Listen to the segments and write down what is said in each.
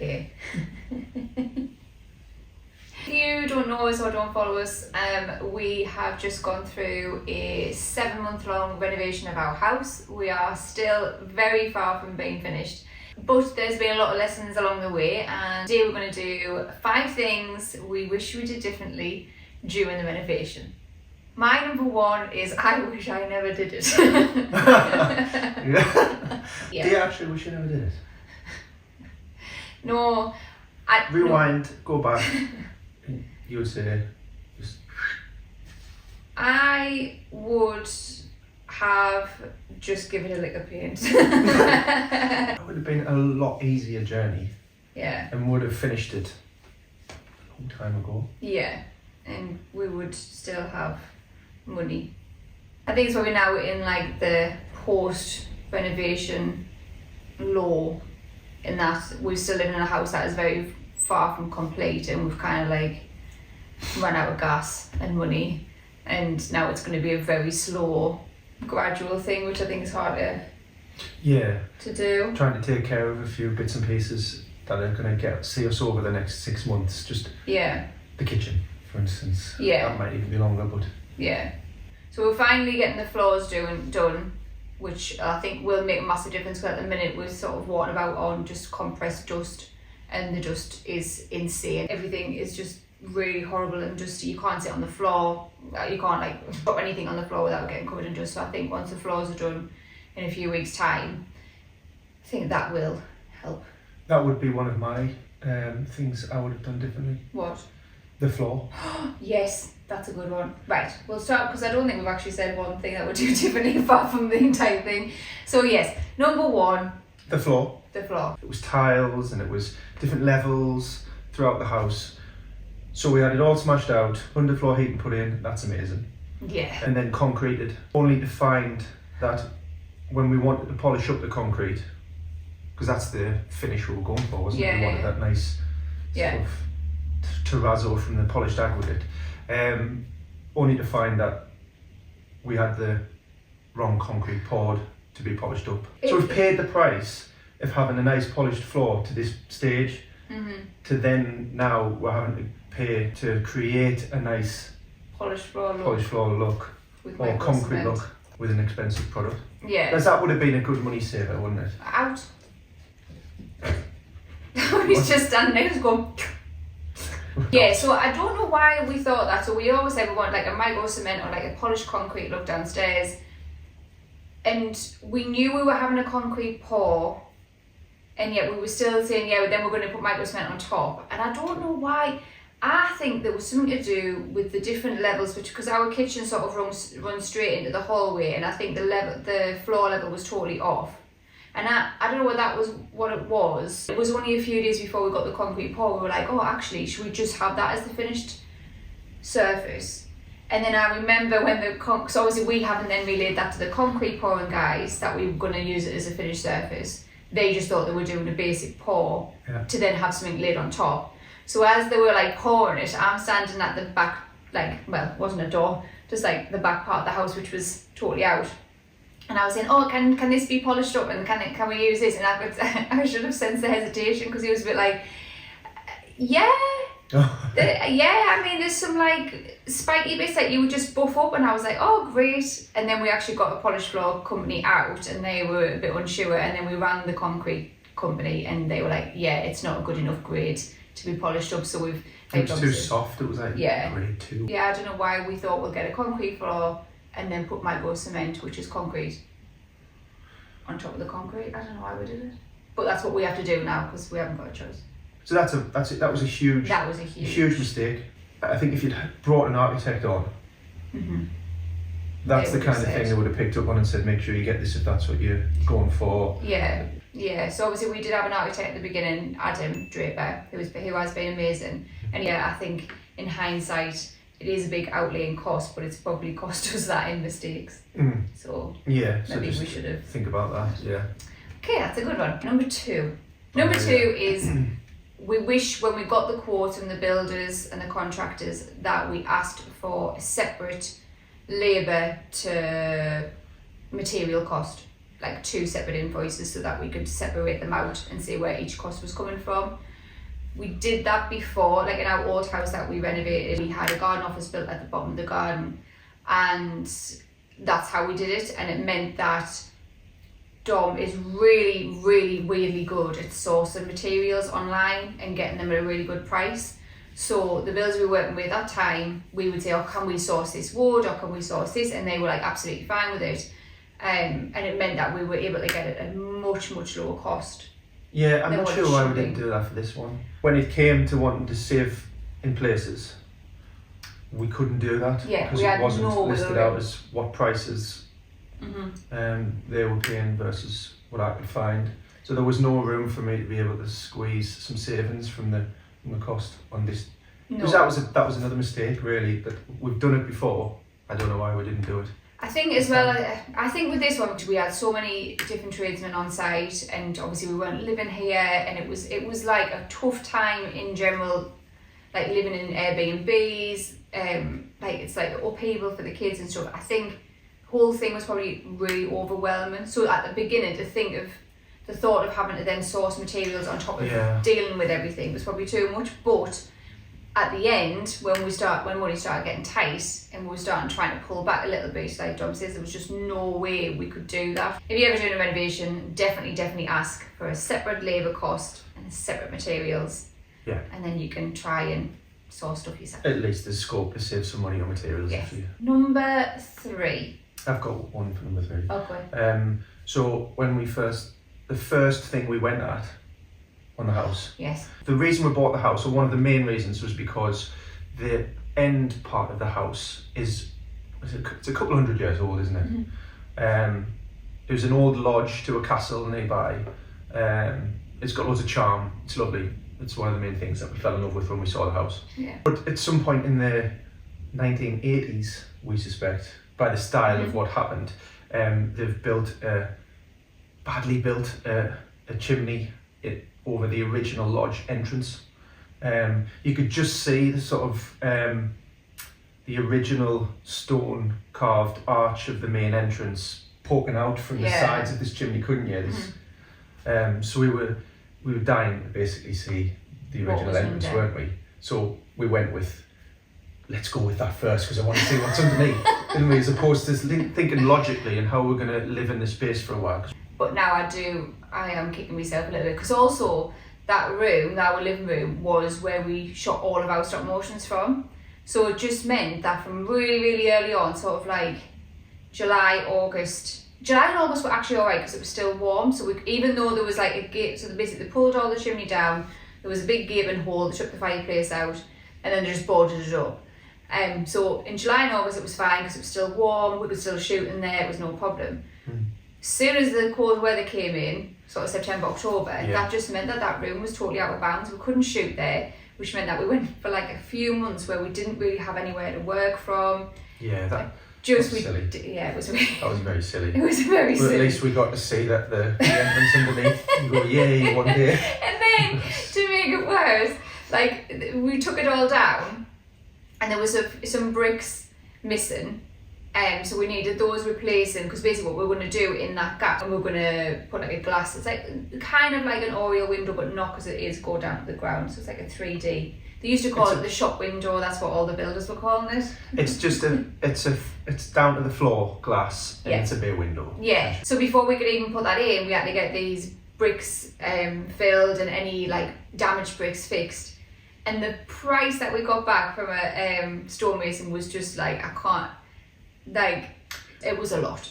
Okay. If you don't know us or don't follow us, we have just gone through a 7-month-long renovation of our house. We are still very far from being finished, but there's been a lot of lessons along the way, and today we're going to do 5 things we wish we did differently during the renovation. My number 1 is I wish I never did it. Yeah. Do you actually wish you never did it? No. Rewind, go back. You would say, just... I would have just given it a lick of paint. It would have been a lot easier journey. Yeah. And would have finished it a long time ago. Yeah, and we would still have money. I think it's probably now in like the post-renovation law, in that we're still living in a house that is very far from complete, and we've kind of like run out of gas and money, and now it's going to be a very slow, gradual thing, which I think is harder to do. Trying to take care of a few bits and pieces that are going to see us over the next 6 months. Just the kitchen, for instance. That might even be longer, but so we're finally getting the floors done, which I think will make a massive difference, because at the minute we're sort of walking about on just compressed dust, and the dust is insane. Everything is just really horrible and dusty. You can't sit on the floor, you can't like put anything on the floor without getting covered in dust. So I think once the floors are done in a few weeks' time, I think that will help. That would be one of my things I would have done differently. What? The floor. Yes, that's a good one. Right, we'll start, because I don't think we've actually said one thing that we'd do differently apart from the entire thing. So yes, number 1. The floor. The floor. It was tiles and it was different levels throughout the house. So we had it all smashed out, underfloor heating put in, that's amazing. Yeah. And then concreted, only to find that when we wanted to polish up the concrete, because that's the finish we were going for, wasn't it? We wanted that nice sort of terrazzo from the polished aggregate. Only to find that we had the wrong concrete poured to be polished up. So we've paid the price of having a nice polished floor to this stage, to then now we're having to pay to create a nice polished floor look or concrete look with an expensive product. Yeah. Because that would have been a good money saver, wouldn't it? Out. He's just standing there just going. Yeah, so I don't know why we thought that. So we always said we want like a micro cement or like a polished concrete look downstairs, and we knew we were having a concrete pour, and yet we were still saying then we're going to put micro cement on top. And I don't know why. I think there was something to do with the different levels, because our kitchen sort of runs straight into the hallway, and I think the floor level was totally off. And I don't know what it was. It was only a few days before we got the concrete pour. We were like, oh, actually, should we just have that as the finished surface? And then I remember when so obviously we haven't then relayed that to the concrete pouring guys that we were going to use it as a finished surface. They just thought they were doing a basic pour to then have something laid on top. So as they were like pouring it, I'm standing at the back, it wasn't a door, just like the back part of the house, which was totally out. And I was saying, oh, can this be polished up, and can we use this? And I should have sensed the hesitation, because he was a bit like, I mean, there's some like spiky bits that you would just buff up, and I was like, oh, great. And then we actually got a polished floor company out, and they were a bit unsure, and then we rang the concrete company, and they were like, it's not a good enough grade to be polished up, so we've... It was too soft, it was like grade 2. Yeah, I don't know why we thought we'll get a concrete floor and then put micro cement, which is concrete, on top of the concrete. I don't know why we did it, but that's what we have to do now, because we haven't got a choice. So that's it. That was a huge mistake. I think if you'd brought an architect on, that's the kind of thing they would have picked up on and said, make sure you get this if that's what you're going for. Yeah, so obviously we did have an architect at the beginning, Adam Draper, who has been amazing. And I think in hindsight, it is a big outlay in cost, but it's probably cost us that in mistakes. So maybe we should have... Think about that, Okay, that's a good one. Number 2. Number 2 is, we wish when we got the quote from the builders and the contractors that we asked for a separate labour to material cost, like 2 separate invoices, so that we could separate them out and see where each cost was coming from. we did that before, like in our old house that we renovated, we had a garden office built at the bottom of the garden, and that's how we did it. And it meant that Dom is really, really, really good at sourcing materials online and getting them at a really good price. So the builders we were working with at that time, we would say, oh, can we source this wood, or can we source this? And they were like absolutely fine with it. And it meant that we were able to get it at a much, much lower cost. Yeah, I'm not sure why we didn't do that for this one. When it came to wanting to save in places, we couldn't do that, because it wasn't listed out as what prices they were paying versus what I could find. So there was no room for me to be able to squeeze some savings from the cost on this. No. Because that was another mistake, really, that we've done it before. I don't know why we didn't do it. I think as well, I think with this one, we had so many different tradesmen on site, and obviously we weren't living here, and it was like a tough time in general, like living in Airbnbs, like it's like upheaval for the kids and stuff. I think the whole thing was probably really overwhelming. So at the beginning, the thought of having to then source materials on top of dealing with everything was probably too much. But at the end, when money started getting tight and we were trying to pull back a little bit, like Dom says, there was just no way we could do that. If you're ever doing a renovation, definitely ask for a separate labour cost and separate materials. Yeah. And then you can try and source stuff yourself. At least there's scope to save some money on materials. Yes. Number 3. I've got one for number 3. Okay. So when the first thing we went at on the house. Yes. The reason we bought the house, or one of the main reasons, was because the end part of the house it's a couple hundred years old, isn't it? Mm-hmm. It was an old lodge to a castle nearby. It's got loads of charm. It's lovely. It's one of the main things that we fell in love with when we saw the house. Yeah. But at some point in the 1980s, we suspect, by the style of what happened, they've badly built a chimney over the original lodge entrance. You could just see the sort of the original stone carved arch of the main entrance poking out from the sides of this chimney, couldn't you? So we were dying to basically see the original entrance, weren't we? So we went with, let's go with that first because I want to see what's underneath, didn't we? As opposed to thinking logically and how we're going to live in this space for a while. But now I am kicking myself a little bit, because also that room, our living room, was where we shot all of our stop motions from. So it just meant that from really, really early on, sort of like July and August were actually alright because it was still warm. So even though there was like a gate, so they basically pulled all the chimney down, there was a big gaping hole, they took the fireplace out, and then they just boarded it up. So in July and August it was fine because it was still warm, we could still shoot in there, it was no problem. As soon as the cold weather came in, sort of September, October, that just meant that room was totally out of bounds. We couldn't shoot there, which meant that we went for like a few months where we didn't really have anywhere to work from. Yeah, that was silly. Yeah, it was really... That was very silly. It was very silly. But at least we got to see that the entrance underneath and go, yay, one day. And then, to make it worse, like, we took it all down and there was some bricks missing. So we needed those replacing, because basically what we're going to do in that gap, and we're going to put like a glass, it's like kind of like an Oriel window, but not, because it is go down to the ground, so it's like a 3D. They used to call it the shop window, that's what all the builders were calling it. It's just it's down to the floor glass, and it's a bay window. Yeah, so before we could even put that in, we had to get these bricks filled and any like damaged bricks fixed. And the price that we got back from a stonemason was just like, it was a lot.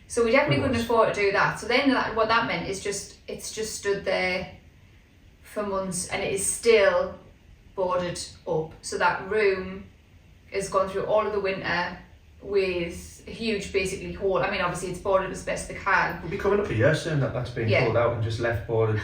So we definitely couldn't afford to do that. So then what that meant is it's just stood there for months, and it is still boarded up. So that room has gone through all of the winter with a huge basically hole. I mean, obviously it's boarded as best they can. We'll be coming up a year soon that's been pulled out and just left boarded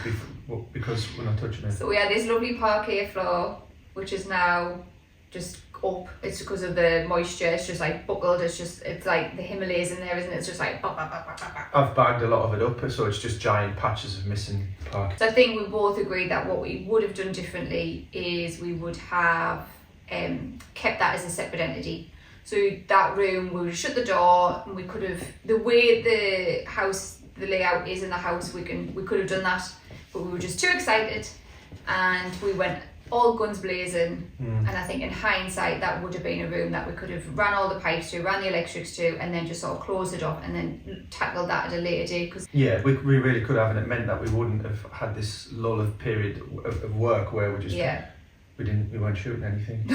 because we're not touching it. So we had this lovely parquet floor, which is now just up. It's because of the moisture, it's just like buckled, it's like the Himalayas in there, isn't it? It's just like bop, bop, bop, bop, bop. I've bagged a lot of it up, so it's just giant patches of missing parquet. So I think we both agreed that what we would have done differently is we would have kept that as a separate entity. So that room, we would have shut the door, and we could have, the way the layout is in the house, we could have done that, but we were just too excited and we went all guns blazing. And I think in hindsight that would have been a room that we could have ran all the pipes to, ran the electrics to, and then just sort of closed it up and then tackled that at a later date. Cause yeah, we really could have, and it meant that we wouldn't have had this lull of period of work where we just we weren't shooting anything.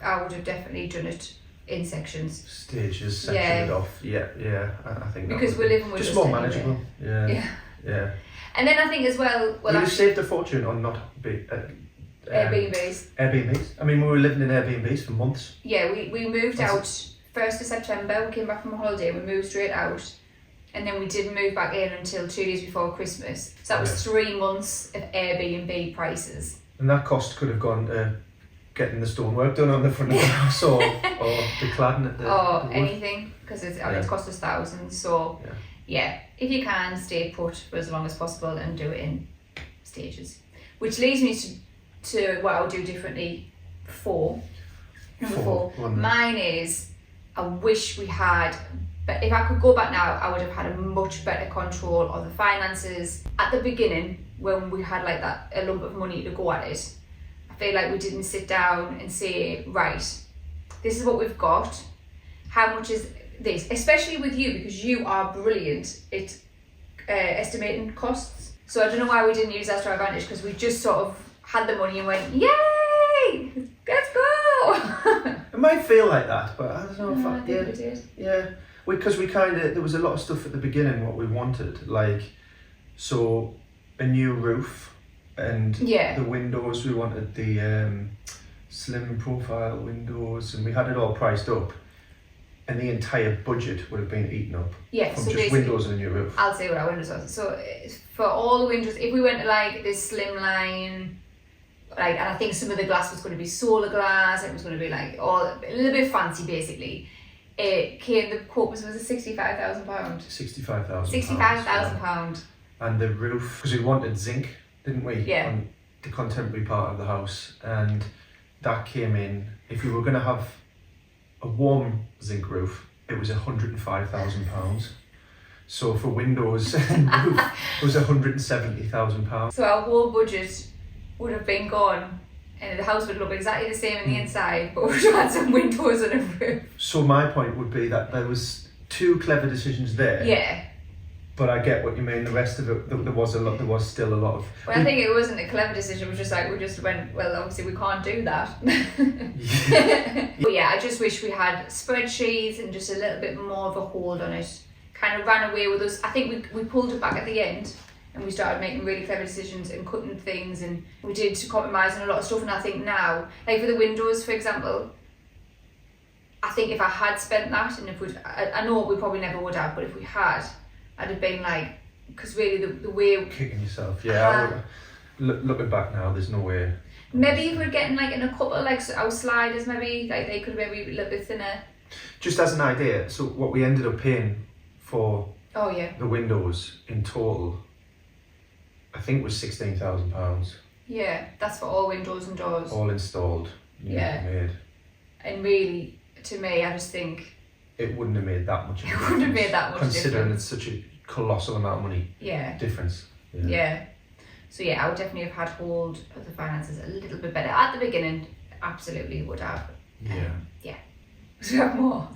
I would have definitely done it in sections. Stages, sectioned it off. Yeah. I think because we're living with just more manageable. Anyway. Yeah. And then I think as well, we have saved a fortune on not Airbnbs. I mean, we were living in Airbnbs for months. Yeah, we moved out 1st of September. We came back from a holiday. We moved straight out, and then we didn't move back in until 2 days before Christmas. So that was 3 months of Airbnb prices. And that cost could have gone to getting the stonework done on the front of the house, or the cladding at the anything, because it's cost us thousands. So yeah, if you can, stay put for as long as possible and do it in stages. Which leads me to what I'll do differently for number four. Mine is, I wish we had, but if I could go back now, I would have had a much better control of the finances at the beginning when we had like that a lump of money to go at it. I feel like we didn't sit down and say, right, this is what we've got, how much is this, especially with you, because you are brilliant at estimating costs. So I don't know why we didn't use that to our advantage, because we just sort of had the money and went, yay, let's go. It might feel like that, but I don't know if I think we did. Yeah, because we kind of, there was a lot of stuff at the beginning what we wanted, like, so a new roof and the windows, we wanted the slim profile windows, and we had it all priced up, and the entire budget would have been eaten up from so just windows and a new roof. I'll say what our windows are. So for all the windows, if we went to like this slimline, like, and I think some of the glass was going to be solar glass, it was going to be like all a little bit fancy basically. It came, the quote was it £65,000? £65,000. And the roof, because we wanted zinc, didn't we? Yeah. On the contemporary part of the house, and that came in, if we were going to have a warm zinc roof, it was £105,000. So for windows and roof, it was £170,000. So our whole budget would have been gone, and the house would look exactly the same on the inside, but we would have had some windows and a roof. So my point would be that there was 2 clever decisions there. Yeah. But I get what you mean. The rest of it, there was still a lot of. Well, I think it wasn't a clever decision. It was just like we just went, well, obviously we can't do that. But yeah, I just wish we had spreadsheets and just a little bit more of a hold on it. Kind of ran away with us. I think we pulled it back at the end, and we started making really clever decisions and cutting things, and we did compromise on a lot of stuff. And I think now, like for the windows, for example, I think if I had spent that, and if I know we probably never would have, but if we had, I'd have been like, because really the way... Kicking yourself, yeah. Looking back now, there's no way. Maybe if we're getting like in a couple, like our sliders maybe, like they could maybe be a little bit thinner. Just as an idea, so what we ended up paying for the windows in total, I think was £16,000. Yeah, that's for all windows and doors. All installed, made. And really, to me, I just think... It wouldn't have made that much. It wouldn't have made that much considering difference. It's such a colossal amount of money. Difference. Yeah. So yeah, I would definitely have had hold of the finances a little bit better at the beginning. Absolutely would have. Yeah. So we have more.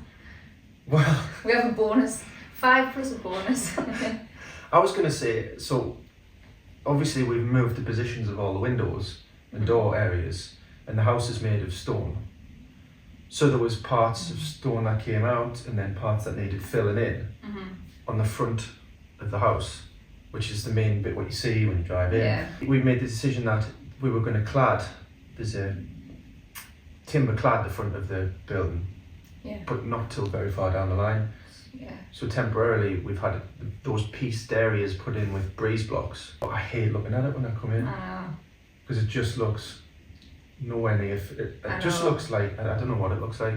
Well, we have a bonus. 5 plus a bonus. I was going to say, so obviously we've moved the positions of all the windows and door areas, and the house is made of stone. So there was parts of stone that came out, and then parts that needed filling in on the front of the house, which is the main bit what you see when you drive in. Yeah. We made the decision that we were going to clad, there's a timber clad the front of the building, but not till very far down the line. Yeah. So temporarily we've had those pieced areas put in with breeze blocks. But I hate looking at it when I come in, because it just looks nowhere near. It just looks like, I don't know what it looks like.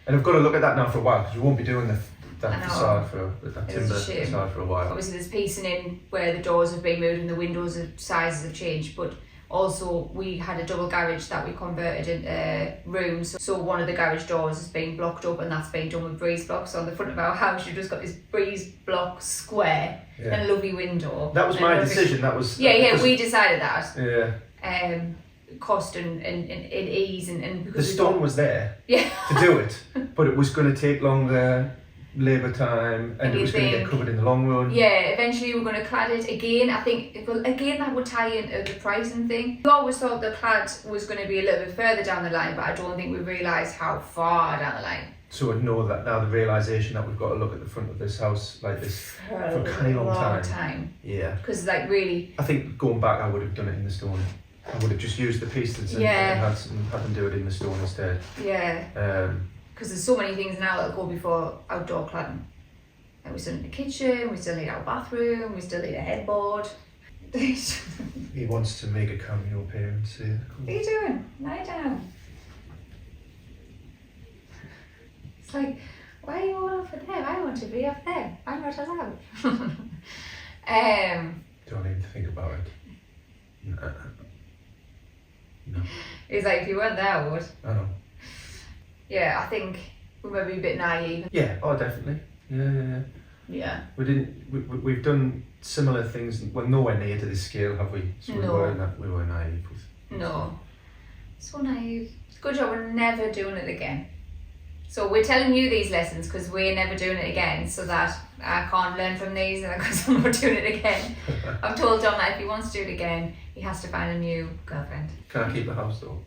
And I've got to look at that now for a while, because we won't be doing that facade that timber facade for a while. Obviously there's piecing in where the doors have been moved and the windows sizes have changed, but also we had a double garage that we converted into rooms. So one of the garage doors is being blocked up, and that's being done with breeze blocks. So on the front of our house you've just got this breeze block square and a lovely window. That was my decision. That was we decided that. Yeah. cost and ease and The because stone was there yeah to do it, but it was going to take longer, labour time, and it was going to get covered in the long run. Yeah, eventually we're going to clad it again. I think, well, again, that would tie into the pricing thing. We always thought the clad was going to be a little bit further down the line, but I don't think we realised how far down the line. So I'd know that now, the realisation that we've got to look at the front of this house like this for a kind of long time. Yeah. Because like really... I think going back I would have done it in the stone. I would have just used the pieces and had them do it in the stone instead. Yeah. Because there's so many things now that go before outdoor cladding. Like we still need a kitchen, we still need our bathroom, we still need a headboard. He wants to make a cameo appearance here. What are you doing? Lie down. It's like, why are you all up for them? I want to be up there. I'm not allowed. Don't even think about it. No. It's like, if you weren't there, I would. I know. Yeah, I think we might be a bit naive. Yeah, oh definitely. Yeah. We've done similar things, well, nowhere near to this scale, have we? So we were naive with. No. So naive. It's a good job we're never doing it again. So we're telling you these lessons because we're never doing it again, so that I can't learn from these because I'm not doing it again. I've told John that if he wants to do it again, he has to find a new girlfriend. Can I keep the house though?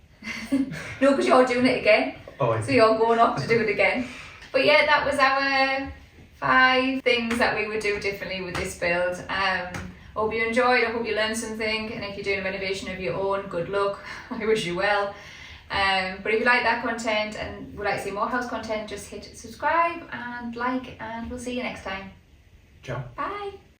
No, because you're doing it again. Oh, so you're going off to do it again. But yeah, that was our 5 things that we would do differently with this build. Hope you enjoyed, I hope you learned something, and if you're doing a renovation of your own, good luck. I wish you well. But if you like that content and would like to see more house content, just hit subscribe and like, and we'll see you next time. Ciao. Bye.